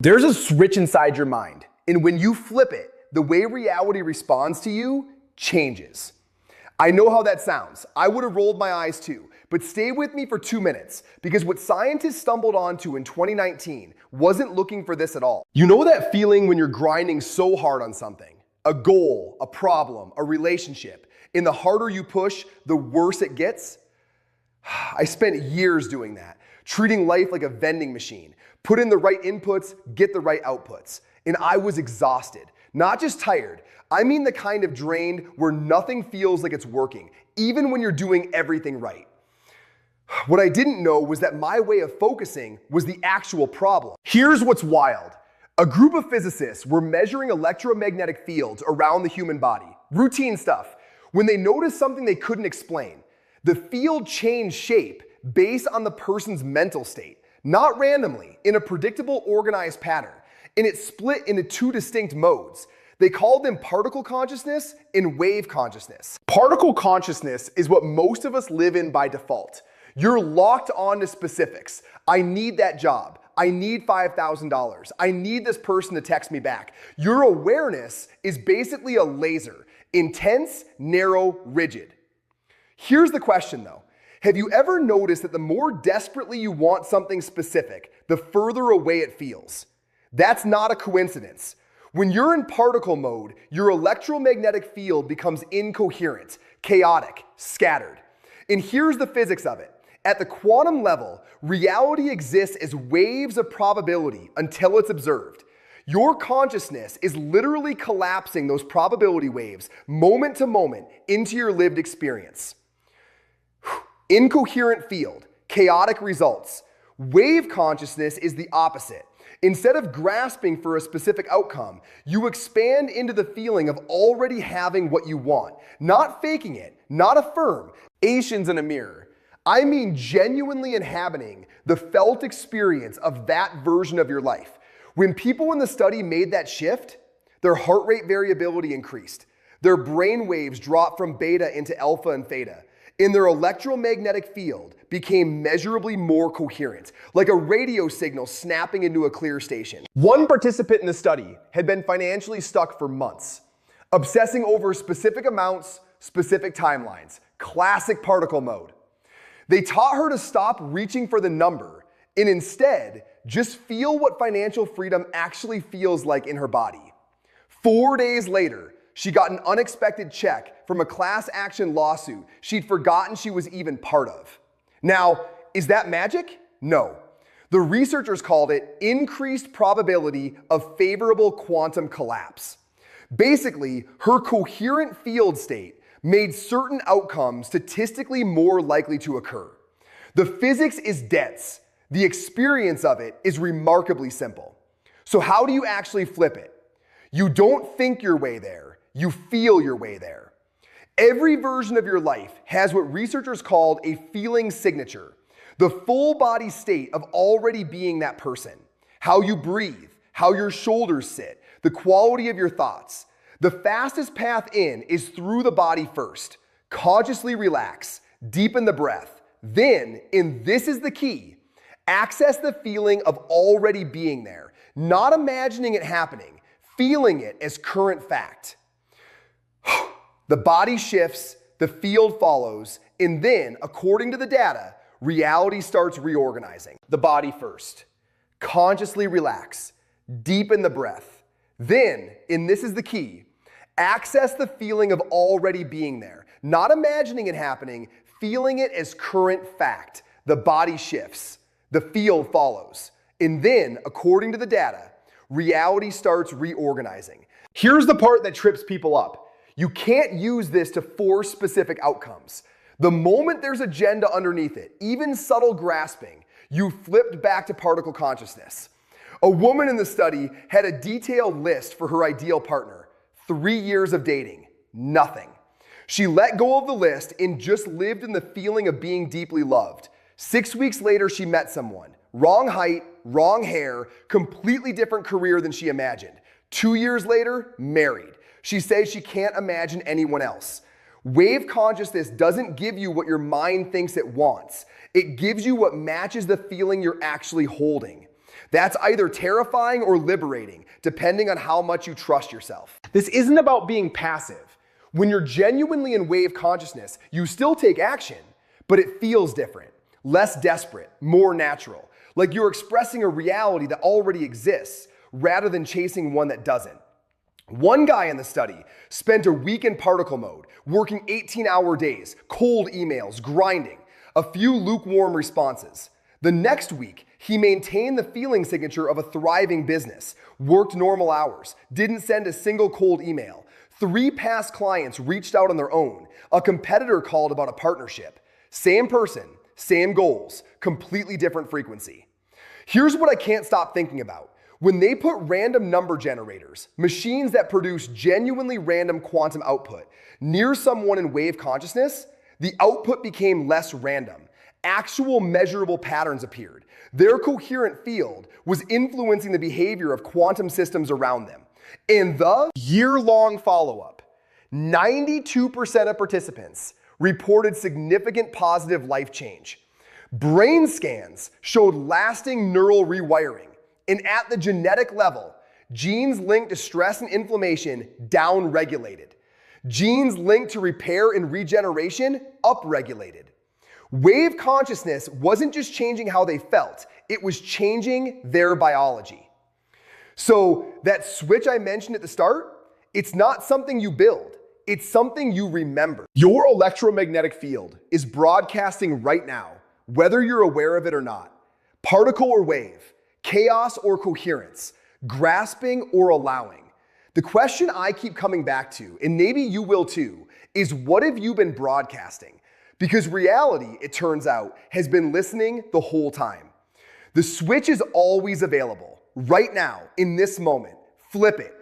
There's a switch inside your mind, and when you flip it, the way reality responds to you changes. I know how that sounds. I would have rolled my eyes too, but stay with me for 2 minutes because what scientists stumbled onto in 2019 wasn't looking for this at all. You know that feeling when you're grinding so hard on something? A goal, a problem, a relationship, and the harder you push, the worse it gets? I spent years doing that, treating life like a vending machine. Put in the right inputs, get the right outputs. And I was exhausted, not just tired. I mean the kind of drained where nothing feels like it's working, even when you're doing everything right. What I didn't know was that my way of focusing was the actual problem. Here's what's wild. A group of physicists were measuring electromagnetic fields around the human body, routine stuff, when they noticed something they couldn't explain. The field changed shape based on the person's mental state, not randomly, in a predictable, organized pattern. And it split into two distinct modes. They called them particle consciousness and wave consciousness. Particle consciousness is what most of us live in by default. You're locked on to specifics. I need that job. I need $5,000. I need this person to text me back. Your awareness is basically a laser, intense, narrow, rigid. Here's the question though. Have you ever noticed that the more desperately you want something specific, the further away it feels? That's not a coincidence. When you're in particle mode, your electromagnetic field becomes incoherent, chaotic, scattered. And here's the physics of it. At the quantum level, reality exists as waves of probability until it's observed. Your consciousness is literally collapsing those probability waves moment to moment into your lived experience. Incoherent field, chaotic results. Wave consciousness is the opposite. Instead of grasping for a specific outcome, you expand into the feeling of already having what you want, not faking it, not affirm. Asians in a mirror. I mean genuinely inhabiting the felt experience of that version of your life. When people in the study made that shift, their heart rate variability increased. Their brain waves dropped from beta into alpha and theta. And their electromagnetic field became measurably more coherent, like a radio signal snapping into a clear station. One participant in the study had been financially stuck for months, obsessing over specific amounts, specific timelines, classic particle mode. They taught her to stop reaching for the number and instead just feel what financial freedom actually feels like in her body. 4 days later, she got an unexpected check from a class action lawsuit she'd forgotten she was even part of. Now, is that magic? No. The researchers called it increased probability of favorable quantum collapse. Basically, her coherent field state made certain outcomes statistically more likely to occur. The physics is dense. The experience of it is remarkably simple. So how do you actually flip it? You don't think your way there. You feel your way there. Every version of your life has what researchers called a feeling signature, the full body state of already being that person. How you breathe, how your shoulders sit, the quality of your thoughts. The fastest path in is through the body first. Consciously relax, deepen the breath. Then, and this is the key, access the feeling of already being there, not imagining it happening, feeling it as current fact. The body shifts, the field follows, and then, according to the data, reality starts reorganizing. The body first. Consciously relax. Deepen the breath. Then, and this is the key, access the feeling of already being there, not imagining it happening, feeling it as current fact. The body shifts. The field follows. And then, according to the data, reality starts reorganizing. Here's the part that trips people up. You can't use this to force specific outcomes. The moment there's agenda underneath it, even subtle grasping, you flipped back to particle consciousness. A woman in the study had a detailed list for her ideal partner. 3 years of dating, nothing. She let go of the list and just lived in the feeling of being deeply loved. 6 weeks later, she met someone. Wrong height, wrong hair, completely different career than she imagined. 2 years later, married. She says she can't imagine anyone else. Wave consciousness doesn't give you what your mind thinks it wants. It gives you what matches the feeling you're actually holding. That's either terrifying or liberating, depending on how much you trust yourself. This isn't about being passive. When you're genuinely in wave consciousness, you still take action, but it feels different, less desperate, more natural, like you're expressing a reality that already exists rather than chasing one that doesn't. One guy in the study spent a week in particle mode, working 18-hour days, cold emails, grinding, a few lukewarm responses. The next week, he maintained the feeling signature of a thriving business, worked normal hours, didn't send a single cold email. 3 past clients reached out on their own. A competitor called about a partnership. Same person, same goals, completely different frequency. Here's what I can't stop thinking about. When they put random number generators, machines that produce genuinely random quantum output, near someone in wave consciousness, the output became less random. Actual measurable patterns appeared. Their coherent field was influencing the behavior of quantum systems around them. In the year-long follow-up, 92% of participants reported significant positive life change. Brain scans showed lasting neural rewiring. And at the genetic level, genes linked to stress and inflammation down-regulated. Genes linked to repair and regeneration up-regulated. Wave consciousness wasn't just changing how they felt, it was changing their biology. So that switch I mentioned at the start, it's not something you build, it's something you remember. Your electromagnetic field is broadcasting right now, whether you're aware of it or not. Particle or wave, chaos or coherence, grasping or allowing. The question I keep coming back to, and maybe you will too, is what have you been broadcasting? Because reality, it turns out, has been listening the whole time. The switch is always available, right now, in this moment. Flip it.